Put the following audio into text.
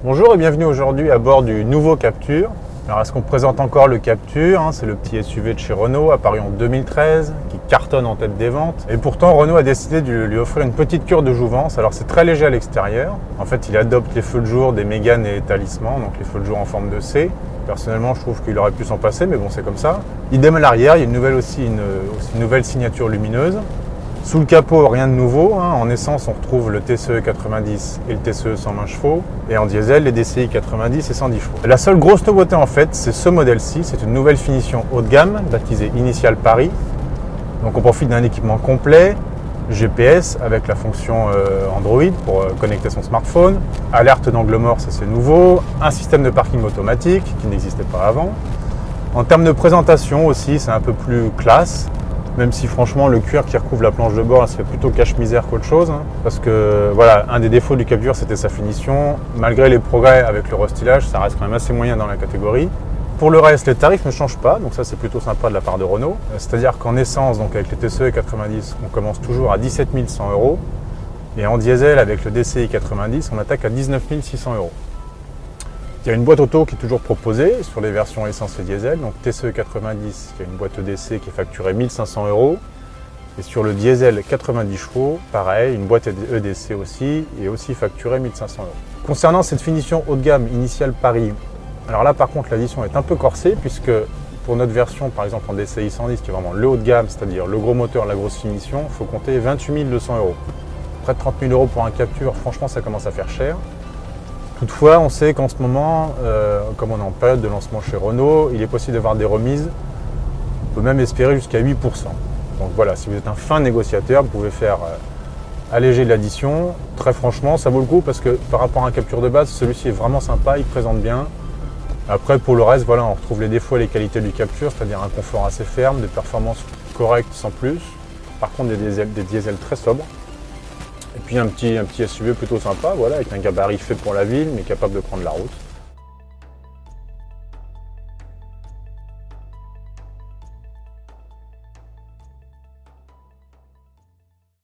Bonjour et bienvenue aujourd'hui à bord du nouveau Captur. Alors est-ce qu'on présente encore le Captur, c'est le petit SUV de chez Renault, apparu en 2013, qui cartonne en tête des ventes. Et pourtant Renault a décidé de lui offrir une petite cure de jouvence. Alors c'est très léger à l'extérieur. En fait il adopte les feux de jour des Mégane et Talisman, donc les feux de jour en forme de C. Personnellement je trouve qu'il aurait pu s'en passer, mais bon c'est comme ça. Idem à l'arrière, il y a une nouvelle signature lumineuse. Sous le capot, rien de nouveau. En essence, on retrouve le TCE 90 et le TCE 120 chevaux. Et en diesel, les DCI 90 et 110 chevaux. La seule grosse nouveauté, en fait, c'est ce modèle-ci. C'est une nouvelle finition haut de gamme, baptisée Initial Paris. Donc, on profite d'un équipement complet, GPS avec la fonction Android pour connecter son smartphone. Alerte d'angle mort, ça c'est nouveau. Un système de parking automatique qui n'existait pas avant. En termes de présentation aussi, c'est un peu plus classe. Même si franchement le cuir qui recouvre la planche de bord, là, ça fait plutôt cache-misère qu'autre chose. Parce que voilà, un des défauts du Captur, c'était sa finition. Malgré les progrès avec le restylage, ça reste quand même assez moyen dans la catégorie. Pour le reste, les tarifs ne changent pas, donc ça c'est plutôt sympa de la part de Renault. C'est-à-dire qu'en essence, donc avec les TCE 90, on commence toujours à 17 100 €. Et en diesel, avec le DCI 90, on attaque à 19 600 €. Il y a une boîte auto qui est toujours proposée sur les versions essence et diesel. Donc TCE 90, il y a une boîte EDC qui est facturée 1 500 €. Et sur le diesel 90 chevaux, pareil, une boîte EDC aussi, et aussi facturée 1 500 €. Concernant cette finition haut de gamme Initial Paris, alors là par contre l'addition est un peu corsée, puisque pour notre version par exemple en DCI 110, qui est vraiment le haut de gamme, c'est-à-dire le gros moteur, la grosse finition, il faut compter 28 200 €. Près de 30 000 € pour un Captur, franchement ça commence à faire cher. Toutefois, on sait qu'en ce moment, comme on est en période de lancement chez Renault, il est possible d'avoir des remises. On peut même espérer jusqu'à 8%. Donc voilà, si vous êtes un fin négociateur, vous pouvez faire alléger l'addition. Très franchement, ça vaut le coup parce que par rapport à un Captur de base, celui-ci est vraiment sympa, il présente bien. Après, pour le reste, voilà, on retrouve les défauts et les qualités du Captur, c'est-à-dire un confort assez ferme, des performances correctes sans plus. Par contre, des diesels très sobres. Et puis un petit SUV plutôt sympa, voilà, avec un gabarit fait pour la ville, mais capable de prendre la route.